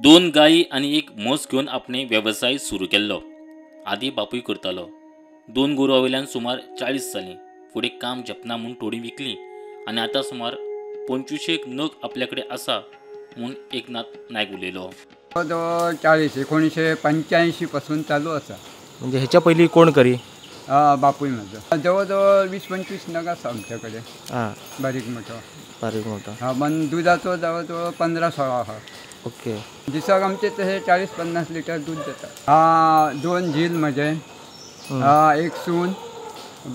दोन गायी आणि एक म्हस घेऊन आपणे व्यवसाय सुरू केल्लो. आधी बापूय करतालो. दोन गोरवां वयल्यान सुमार 40 जालीं. फुडें काम जपना म्हूण थोडीं विकलीं आनी आतां सुमार 25 नग आपल्याकडे आसा म्हूण एकनाथ नायक उलयलो. जवळ 1985 पासून चालू असा. म्हणजे ह्याच्या पहिली कोण करी? बापूय माझा. जवळजवळ 20-25 नग आसा आमच्याकडे. बारीक मोठो. पण दुधाचो जवळजवळ 15-16 आहा. ओके. दिसाक आमचे तसे 40-50 लिटर दूध देतात. 2 झील म्हजे, एक सून,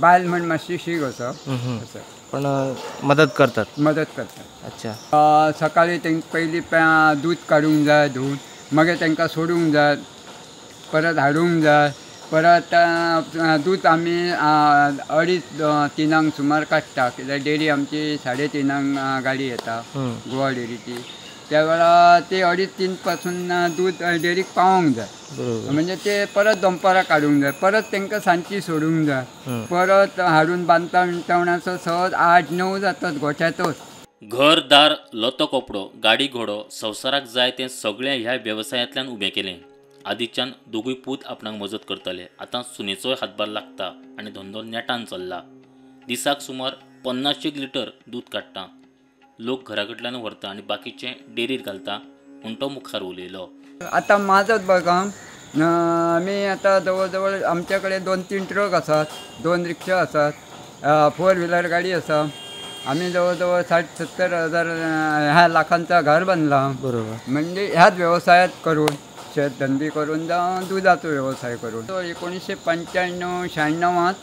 बायल म्हण मातशी शीक असं. पण मदत करतात. अच्छा. सकाळी तेंक पयली दूध काडूंक जाय, मागीर तेंकां सोडूंक जाय, परत हाडूंक जाय, परत दूध आमी 2:30-3 सुमार काडटा. कित्याक डेरी आमची 3:30 गाडी येता गोवा डेरीची. त्या वेळार ते 2:30-3 पासून दूध डेरीक पावोंक जाय. म्हणजे ते परत दनपारां काडूंक जाय, परत तेंकां सांजची सोडूंक जाय, परत हाडून बांदता विणटावणाचो सहज 8-9 जातात गोठ्यातच. घर दार, लोतो कपडो, गाडी घोडो, संवसाराक जाय तें सगळें ह्या वेवसायांतल्यान उबें केलें. आदींच्यान दोगूय पूत आपणाक मजत करताले. आतां सुनेचोय हातभार लागता आनी धंदो नेटान चल्ला. दिसाक सुमार 50 लिटर दूध काडटा. लोक घरा कडल्यान व्हरता आनी बाकीचें डेरीर घालता म्हूण तो मुखार उलयलो. आतां माझत बघा, आमी आतां जवळ जवळ आमच्या कडेन 2-3 ट्रक आसात, 2 रिक्षा आसात, 4 व्हिलर गाडी आसा. आमी जवळ जवळ 60-70 हजार ह्या लाखांचा घर बांदला. बरोबर. म्हणजे ह्याच व्यवसायात करून, शेतधंदी करून जावं दुधाचो व्यवसाय करून. 1995-96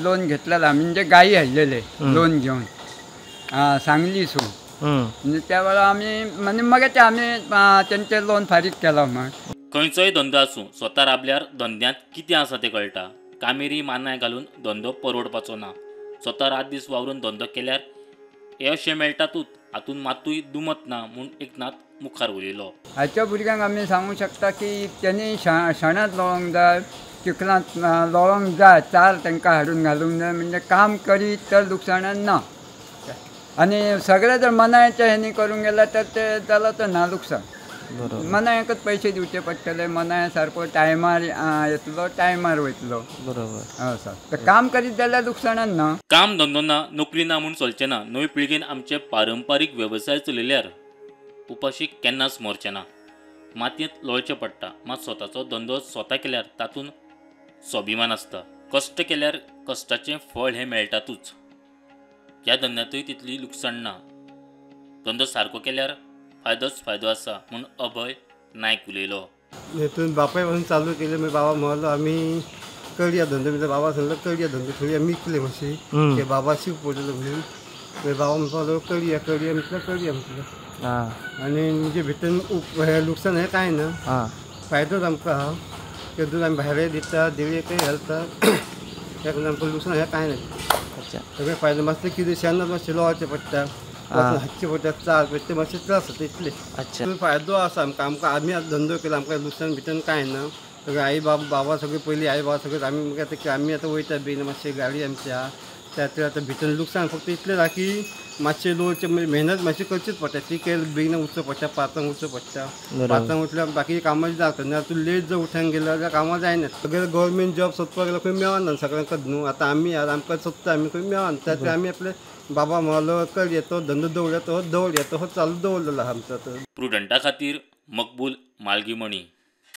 लोन घेतलेला, म्हणजे गायी हाडलेले लोन घेऊन सांगलीसून. म्हणजे त्या वेळा आमी म्हणजे मागीर ते आमी तेंचे लोन फारीक केलो. मग खंयचोय धंदो आसूं, स्वता राबल्यार धंद्यांत कितें आसा तें कळटा. कामेरी मानाय घालून धंदो परवडपाचो ना. स्वता रात दीस वावरून धंदो केल्यार यशय मेळटातूच, हातून मातूय दुमत ना म्हूण एकनाथ मुखार उलयलो. हाच्या भुरग्यांक आमी सांगूंक शकता की तेणी शेणांत लोळोंक जाय, चिखलांत लोळोंक जाय, चार तेंकां हाडून घालूंक जाय. म्हणजे काम करीत तर लुकसाणान ना. आनी सगळें जर मनायच्या हेणी करूंक गेल्यार तर ते जालां तर ना लुकसाण. मनायकच पयशे दिवचे पडटले. मनाय सारको टायमार येतलो, टायमार वयतलो. बरोबर. तर काम करीत जाल्यार लुकसाणान ना. काम धंदो ना, नोकरी ना म्हूण चलचें ना. नवे पिळगेन आमचे पारंपारीक वेवसाय चलयल्यार उपाशीक केन्नाच मरचें ना. मातयेंत लोळचें पडटा, मात स्वताचो धंदो स्वता केल्यार तातूंत स्वाभिमान आसता. कश्ट केल्यार कश्टाचें फळ हें मेळटातूच. ह्या धंद्यांतूय तितली लुकसाण ना. धंदो सारको केल्यार फायदोच फायदो आसा म्हूण अभय नायक उलयलो. हेतून बापाय पासून चालू केले. मागीर बाबा म्हणलो आमी करया धंदो. म्हणजे बाबा सांगलो करया धंदो. थोडी आमी विकले मातशी, ते बाबा शिक पडलो म्हणून. मागीर बाबा म्हणपाक करया म्हटलं करया म्हटलं. आनी म्हणजे भितर लुकसाण हें कांय ना, फायदोच आमकां आहा. ते दूध आमी भायरूय दिता, देवळेकय घालता. तेका आमकां लुकसाण हें कांय ना. सगळें फायदो. मातशें कितें शेणांत मातशें लोळचें पडटा, हाडचें पडटा, चार ते मातशें त्रास जाता इतले. फायदो आसा आमकां. आमी आतां धंदो केला, आमकां लुकसाण भितर कांय ना. सगळें आई बाबा सगळें पयलीं आई बाबा सगळें आमी आतां वयता बेगीन. मातशें गाडी आमची आहा, त्या आतां भितर लुकसाण फक्त इतलें आहा की मातशें लोळचें, म्हणजे मेहनत मातशी करचीच पडटा. ती केलें बेगीन उठचो पडटा, 5 उठचो पडटा. 5 उठल्यार बाकी कामां जाता. ना तूं लेट जर उठूंक गेलो जाल्यार कामां जायनात. सगळे गव्हर्मेंट जॉब सोदपाक गेल्यार खंय मेळना सगळ्यांकच न्हू. आतां आमी आमकां सोदता आमी खंय मेळना. त्यात आमी आपले बाबा म्हणलो कर येतो धंदो दवरया, तो दवरया, तो चालू दवरलेलो आहा आमचो. प्रुडंटा खातीर मकबूल मालगीमणी.